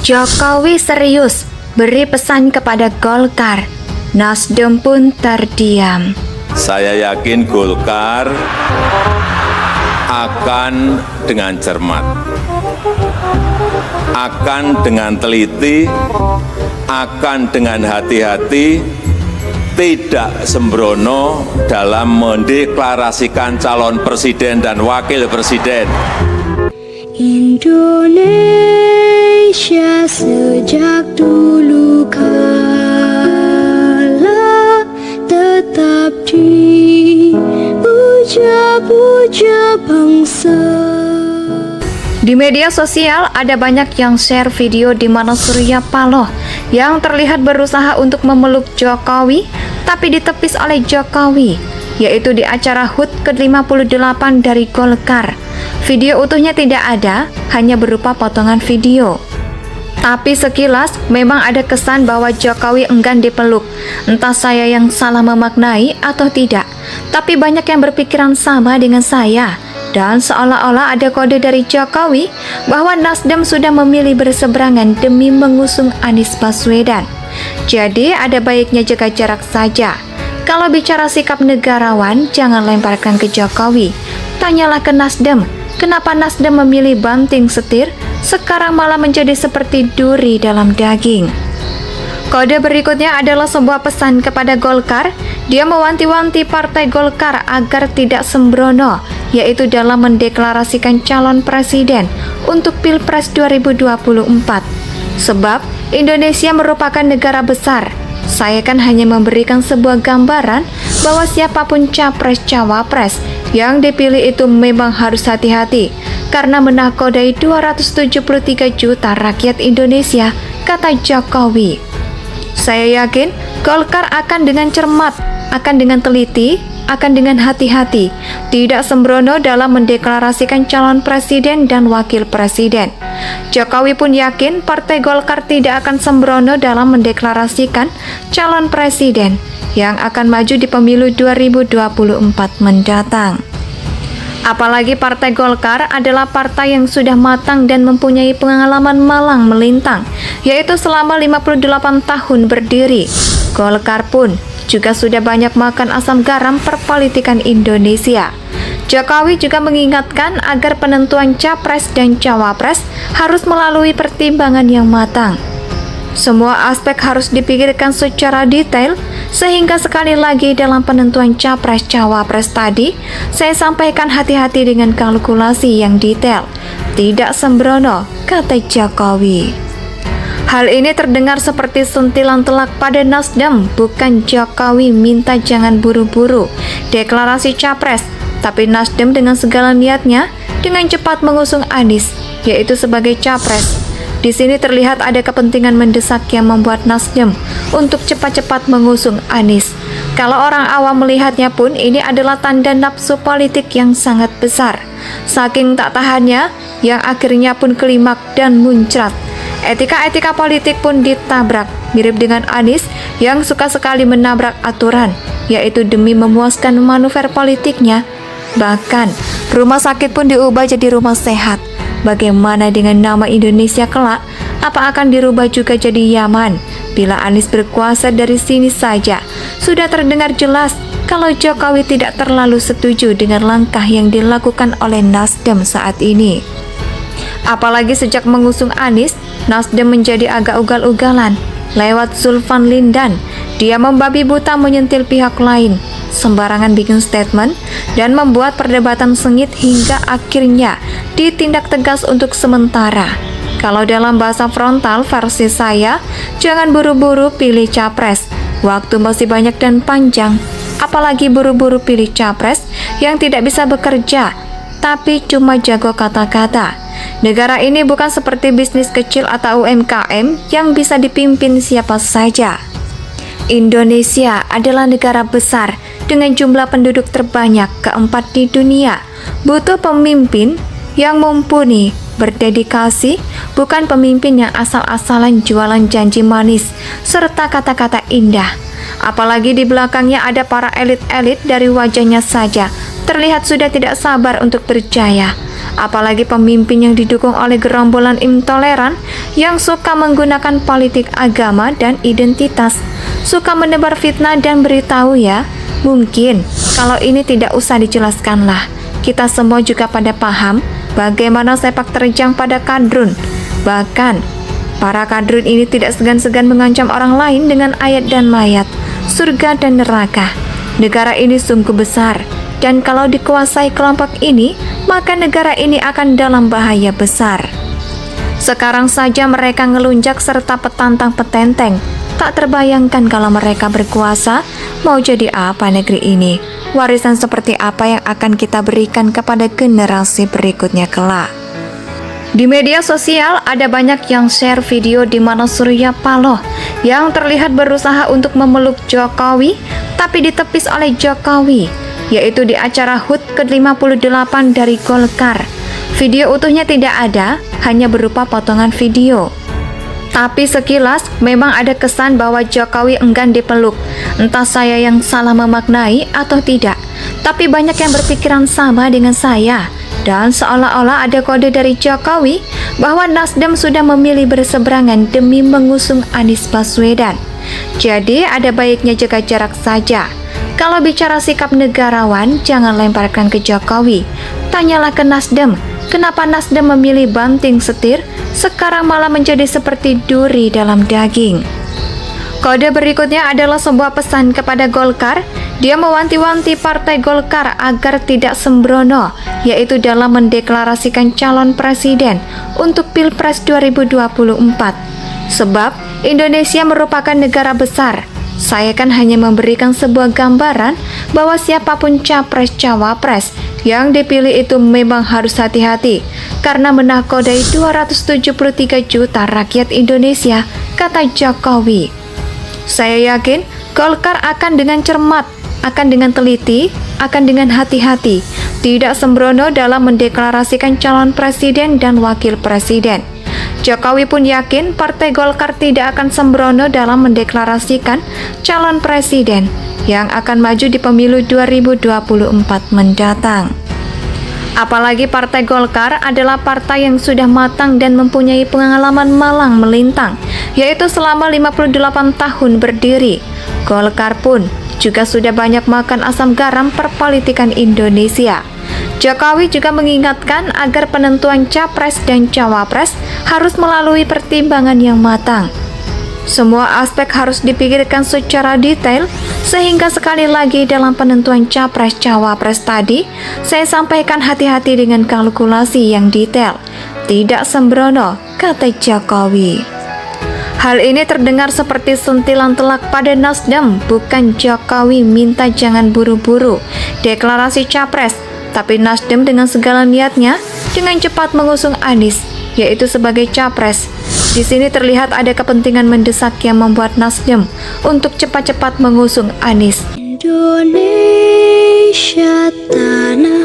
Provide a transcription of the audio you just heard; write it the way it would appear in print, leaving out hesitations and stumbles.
Jokowi serius beri pesan kepada Golkar. Nasdem pun terdiam. Saya yakin Golkar akan dengan cermat, akan dengan teliti, akan dengan hati-hati, tidak sembrono dalam mendeklarasikan calon presiden dan wakil presiden. Indonesia sejak dulu kala tetap dipuja-puja bangsa. Di media sosial ada banyak yang share video di mana Surya Paloh yang terlihat berusaha untuk memeluk Jokowi tapi ditepis oleh Jokowi, yaitu di acara HUT ke-58 dari Golkar. Video utuhnya tidak ada, hanya berupa potongan video. Tapi sekilas memang ada kesan bahwa Jokowi enggan dipeluk. Entah saya yang salah memaknai atau tidak, tapi banyak yang berpikiran sama dengan saya. Dan seolah-olah ada kode dari Jokowi bahwa Nasdem sudah memilih berseberangan demi mengusung Anies Baswedan. Jadi ada baiknya jaga jarak saja. Kalau bicara sikap negarawan, jangan lemparkan ke Jokowi. Tanyalah ke Nasdem, kenapa Nasdem memilih banting setir, sekarang malah menjadi seperti duri dalam daging. Kode berikutnya adalah sebuah pesan kepada Golkar. Dia mewanti-wanti partai Golkar agar tidak sembrono, yaitu dalam mendeklarasikan calon presiden untuk Pilpres 2024. Sebab Indonesia merupakan negara besar. Saya kan hanya memberikan sebuah gambaran bahwa siapapun capres-cawapres yang dipilih itu memang harus hati-hati karena menakodai 273 juta rakyat Indonesia, kata Jokowi. Saya yakin Golkar akan dengan cermat, akan dengan teliti, akan dengan hati-hati, tidak sembrono dalam mendeklarasikan calon presiden dan wakil presiden. Jokowi pun yakin Partai Golkar tidak akan sembrono dalam mendeklarasikan calon presiden yang akan maju di pemilu 2024 mendatang. Apalagi Partai Golkar adalah partai yang sudah matang dan mempunyai pengalaman malang melintang, yaitu selama 58 tahun berdiri. Golkar pun juga sudah banyak makan asam garam perpolitikan Indonesia. Jokowi juga mengingatkan agar penentuan capres dan cawapres harus melalui pertimbangan yang matang. Semua aspek harus dipikirkan secara detail, sehingga sekali lagi dalam penentuan capres-cawapres tadi, saya sampaikan hati-hati dengan kalkulasi yang detail, tidak sembrono, kata Jokowi. Hal ini terdengar seperti sentilan telak pada Nasdem, bukan Jokowi minta jangan buru-buru deklarasi capres, tapi Nasdem dengan segala niatnya dengan cepat mengusung Anies, yaitu sebagai capres. Di sini terlihat ada kepentingan mendesak yang membuat Nasdem untuk cepat-cepat mengusung Anies. Kalau orang awam melihatnya pun ini adalah tanda nafsu politik yang sangat besar. Saking tak tahannya, yang akhirnya pun kelimak dan muncrat. Etika-etika politik pun ditabrak, mirip dengan Anies yang suka sekali menabrak aturan, yaitu demi memuaskan manuver politiknya. Bahkan, rumah sakit pun diubah jadi rumah sehat. Bagaimana dengan nama Indonesia kelak? Apa akan dirubah juga jadi Yaman? Bila Anies berkuasa dari sini saja, sudah terdengar jelas kalau Jokowi tidak terlalu setuju dengan langkah yang dilakukan oleh Nasdem saat ini. Apalagi sejak mengusung Anies, Nasdem menjadi agak ugal-ugalan. Lewat Zulfan Lindan, dia membabi buta menyentil pihak lain, sembarangan bikin statement, dan membuat perdebatan sengit hingga akhirnya ditindak tegas untuk sementara. Kalau dalam bahasa frontal versi saya, jangan buru-buru pilih capres. Waktu masih banyak dan panjang, apalagi buru-buru pilih capres yang tidak bisa bekerja, tapi cuma jago kata-kata. Negara ini bukan seperti bisnis kecil atau UMKM yang bisa dipimpin siapa saja. Indonesia adalah negara besar dengan jumlah penduduk terbanyak keempat di dunia. Butuh pemimpin yang mumpuni, berdedikasi, bukan pemimpin yang asal-asalan jualan janji manis serta kata-kata indah. Apalagi di belakangnya ada para elit-elit dari wajahnya saja terlihat sudah tidak sabar untuk berjaya. Apalagi pemimpin yang didukung oleh gerombolan intoleran yang suka menggunakan politik agama dan identitas, suka menebar fitnah dan beritahu ya. Mungkin kalau ini tidak usah dijelaskan lah. Kita semua juga pada paham bagaimana sepak terjang pada kadrun. Bahkan para kadrun ini tidak segan-segan mengancam orang lain dengan ayat dan mayat, surga dan neraka. Negara ini sungguh besar, dan kalau dikuasai kelompok ini, maka negara ini akan dalam bahaya besar. Sekarang saja mereka ngelunjak serta petantang petenteng. Tak terbayangkan kalau mereka berkuasa, mau jadi apa negeri ini? Warisan seperti apa yang akan kita berikan kepada generasi berikutnya kelak? Di media sosial ada banyak yang share video di mana Surya Paloh yang terlihat berusaha untuk memeluk Jokowi tapi ditepis oleh Jokowi, yaitu di acara HUT ke-58 dari Golkar. Video utuhnya tidak ada, hanya berupa potongan video. Tapi sekilas memang ada kesan bahwa Jokowi enggan dipeluk. Entah saya yang salah memaknai atau tidak, tapi banyak yang berpikiran sama dengan saya. Dan seolah-olah ada kode dari Jokowi bahwa Nasdem sudah memilih berseberangan demi mengusung Anies Baswedan. Jadi ada baiknya jaga jarak saja. Kalau bicara sikap negarawan, jangan lemparkan ke Jokowi. Tanyalah ke Nasdem, kenapa Nasdem memilih banting setir, sekarang malah menjadi seperti duri dalam daging. Kode berikutnya adalah sebuah pesan kepada Golkar. Dia mewanti-wanti Partai Golkar agar tidak sembrono, yaitu dalam mendeklarasikan calon presiden untuk Pilpres 2024. Sebab Indonesia merupakan negara besar. Saya kan hanya memberikan sebuah gambaran bahwa siapapun capres-cawapres yang dipilih itu memang harus hati-hati karena menakodai 273 juta rakyat Indonesia, kata Jokowi. Saya yakin Golkar akan dengan cermat, akan dengan teliti, akan dengan hati-hati, tidak sembrono dalam mendeklarasikan calon presiden dan wakil presiden. Jokowi pun yakin Partai Golkar tidak akan sembrono dalam mendeklarasikan calon presiden yang akan maju di pemilu 2024 mendatang. Apalagi Partai Golkar adalah partai yang sudah matang dan mempunyai pengalaman malang melintang, yaitu selama 58 tahun berdiri. Golkar pun juga sudah banyak makan asam garam perpolitikan Indonesia. Jokowi juga mengingatkan agar penentuan capres dan cawapres harus melalui pertimbangan yang matang. Semua aspek harus dipikirkan secara detail, sehingga sekali lagi dalam penentuan capres-cawapres tadi, saya sampaikan hati-hati dengan kalkulasi yang detail, tidak sembrono, kata Jokowi. Hal ini terdengar seperti sentilan telak pada Nasdem, bukan Jokowi minta jangan buru-buru deklarasi capres, tapi Nasdem dengan segala niatnya dengan cepat mengusung Anies, yaitu sebagai capres. Di sini terlihat ada kepentingan mendesak yang membuat Nasdem untuk cepat-cepat mengusung Anies. Indonesia tanah